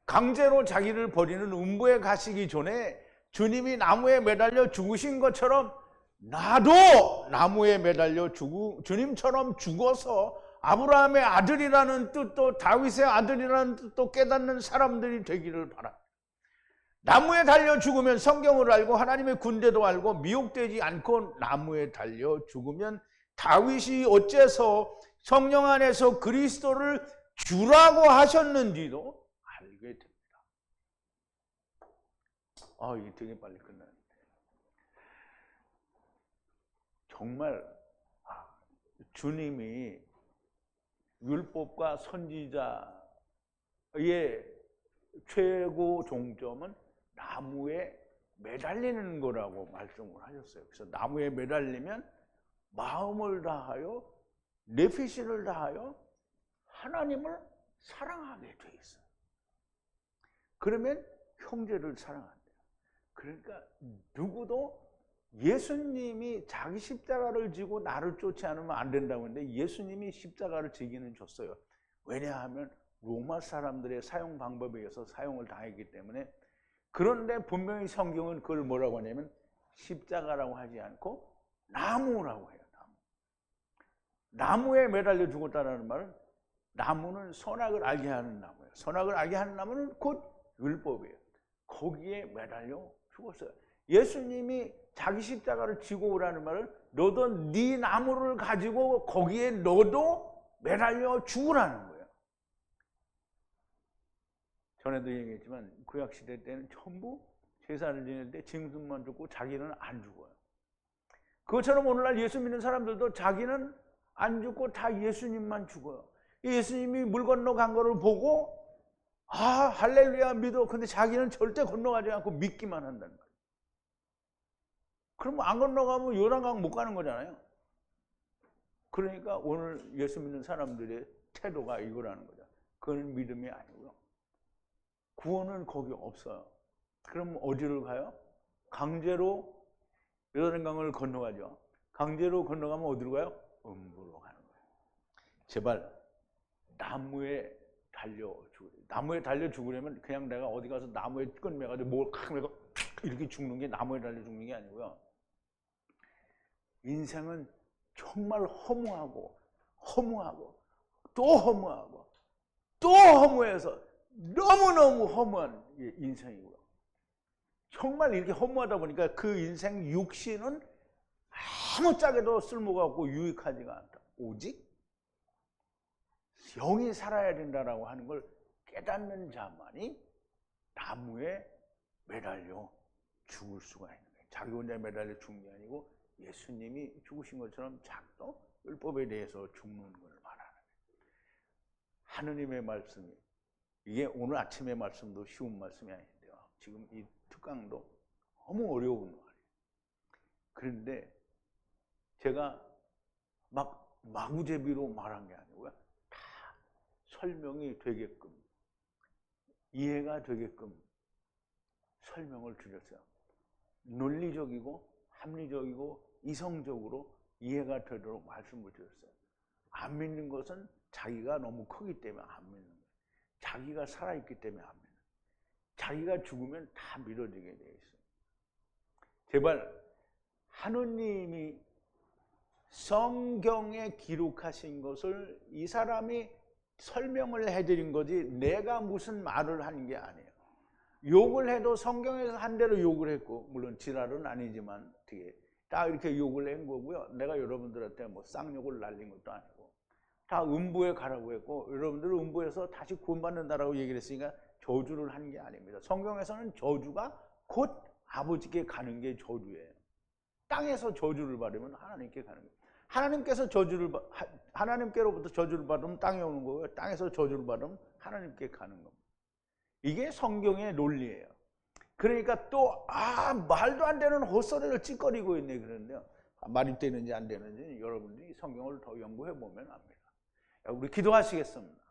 Speaker 1: 강제로 자기를 버리는 음부에 가시기 전에 주님이 나무에 매달려 죽으신 것처럼 나도 나무에 매달려 주님처럼 죽어서 아브라함의 아들이라는 뜻도 다윗의 아들이라는 뜻도 깨닫는 사람들이 되기를 바랍니다. 나무에 달려 죽으면 성경을 알고 하나님의 군대도 알고 미혹되지 않고 나무에 달려 죽으면 다윗이 어째서 성령 안에서 그리스도를 주라고 하셨는지도 알게 됩니다. 이게 되게 빨리 끝나는데. 정말 주님이 율법과 선지자의 최고 종점은 나무에 매달리는 거라고 말씀을 하셨어요. 그래서 나무에 매달리면 마음을 다하여 내피시를 다하여 하나님을 사랑하게 돼 있어요. 그러면 형제를 사랑한대요. 그러니까 누구도 예수님이 자기 십자가를 지고 나를 쫓지 않으면 안 된다고 했는데 예수님이 십자가를 지기는 줬어요. 왜냐하면 로마 사람들의 사용 방법에 의해서 사용을 당했기 때문에. 그런데 분명히 성경은 그걸 뭐라고 하냐면 십자가라고 하지 않고 나무라고 해요. 나무에 매달려 죽었다는 말은 나무는 선악을 알게 하는 나무예요. 선악을 알게 하는 나무는 곧 율법이에요. 거기에 매달려 죽었어요. 예수님이 자기 십자가를 지고 오라는 말은 너도 네 나무를 가지고 거기에 너도 매달려 죽으라는 거예요. 전에도 얘기했지만 구약 시대 때는 전부 제사를 지낼 때 짐승만 죽고 자기는 안 죽어요. 그것처럼 오늘날 예수 믿는 사람들도 자기는 안 죽고 다 예수님만 죽어요. 예수님이 물 건너간 거를 보고 할렐루야 믿어. 근데 자기는 절대 건너가지 않고 믿기만 한다는 거예요. 그럼 안 건너가면 요단강 못 가는 거잖아요. 그러니까 오늘 예수 믿는 사람들의 태도가 이거라는 거죠. 그건 믿음이 아니고요. 구원은 거기 없어요. 그럼 어디를 가요? 강제로 요단강을 건너가죠. 강제로 건너가면 어디로 가요? 음부로 가는 거예요. 제발 나무에 달려 죽으래. 나무에 달려 죽으려면 그냥 내가 어디 가서 나무에 끈매가지고 뭘 내가 이렇게 죽는 게 나무에 달려 죽는 게 아니고요. 인생은 정말 허무하고 또 허무하고 또 허무해서 너무너무 허무한 인생이고요. 정말 이렇게 허무하다 보니까 그 인생 육신은 아무짝에도 쓸모가 없고 유익하지가 않다. 오직 영이 살아야 된다라고 하는 걸 깨닫는 자만이 나무에 매달려 죽을 수가 있는 거예요. 자기 혼자 매달려 죽는 게 아니고 예수님이 죽으신 것처럼 자기도 율법에 대해서 죽는 걸 말하는 거예요. 하느님의 말씀이, 이게 오늘 아침의 말씀도 쉬운 말씀이 아닌데요. 지금 이 특강도 너무 어려운 말이에요. 그런데 제가 막 마구제비로 말한 게 아니고요. 다 설명이 되게끔, 이해가 되게끔 설명을 드렸어요. 논리적이고 합리적이고 이성적으로 이해가 되도록 말씀을 드렸어요. 안 믿는 것은 자기가 너무 크기 때문에 안 믿는 거예요. 자기가 살아있기 때문에 안 믿는 거예요. 자기가 죽으면 다 미뤄지게 되어 있어요. 제발 하느님이 성경에 기록하신 것을 이 사람이 설명을 해드린 거지 내가 무슨 말을 하는 게 아니에요. 욕을 해도 성경에서 한 대로 욕을 했고, 물론 지랄은 아니지만 되게 다 이렇게 욕을 한 거고요. 내가 여러분들한테 뭐 쌍욕을 날린 것도 아니고 다 음부에 가라고 했고, 여러분들 음부에서 다시 구원받는다라고 얘기를 했으니까 저주를 한 게 아닙니다. 성경에서는 저주가 곧 아버지께 가는 게 저주예요. 땅에서 저주를 받으면 하나님께 가는 거예요. 하나님께로부터 저주를 받으면 땅에 오는 거고요. 땅에서 저주를 받으면 하나님께 가는 겁니다. 이게 성경의 논리예요. 그러니까 또 말도 안 되는 헛소리를 찌꺼리고 있네 그러는데요. 말이 되는지 안 되는지 여러분들이 성경을 더 연구해 보면 압니다. 우리 기도하시겠습니다.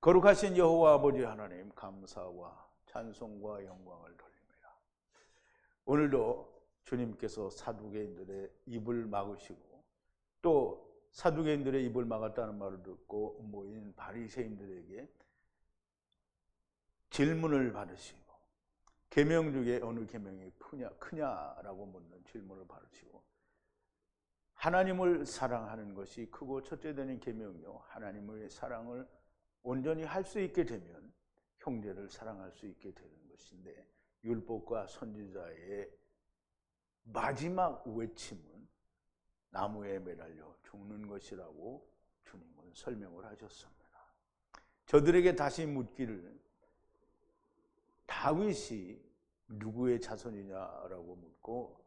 Speaker 1: 거룩하신 여호와 아버지 하나님, 감사와 찬송과 영광을 돌립니다. 오늘도 주님께서 사두개인들의 입을 막으시고 또 사두개인들의 입을 막았다는 말을 듣고 모인 바리새인들에게 질문을 받으시고, 계명 중에 어느 계명이 크냐라고 묻는 질문을 받으시고, 하나님을 사랑하는 것이 크고 첫째 되는 계명이요, 하나님의 사랑을 온전히 할 수 있게 되면 형제를 사랑할 수 있게 되는 것인데, 율법과 선지자의 마지막 외침은 나무에 매달려 죽는 것이라고 주님은 설명을 하셨습니다. 저들에게 다시 묻기를 다윗이 누구의 자손이냐라고 묻고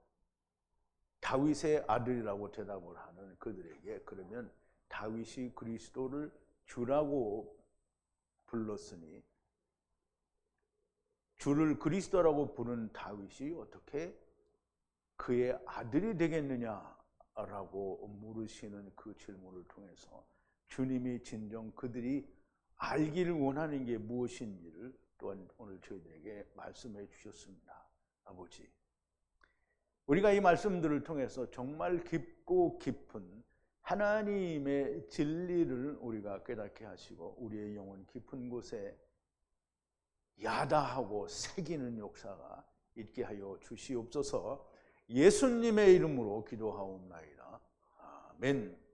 Speaker 1: 다윗의 아들이라고 대답을 하는 그들에게, 그러면 다윗이 그리스도를 주라고 불렀으니 주를 그리스도라고 부른 다윗이 어떻게 그의 아들이 되겠느냐라고 물으시는 그 질문을 통해서 주님이 진정 그들이 알기를 원하는 게 무엇인지를 또한 오늘 저희들에게 말씀해 주셨습니다. 아버지, 우리가 이 말씀들을 통해서 정말 깊고 깊은 하나님의 진리를 우리가 깨닫게 하시고 우리의 영혼 깊은 곳에 야다하고 새기는 역사가 있게 하여 주시옵소서. 예수님의 이름으로 기도하옵나이다. 아멘.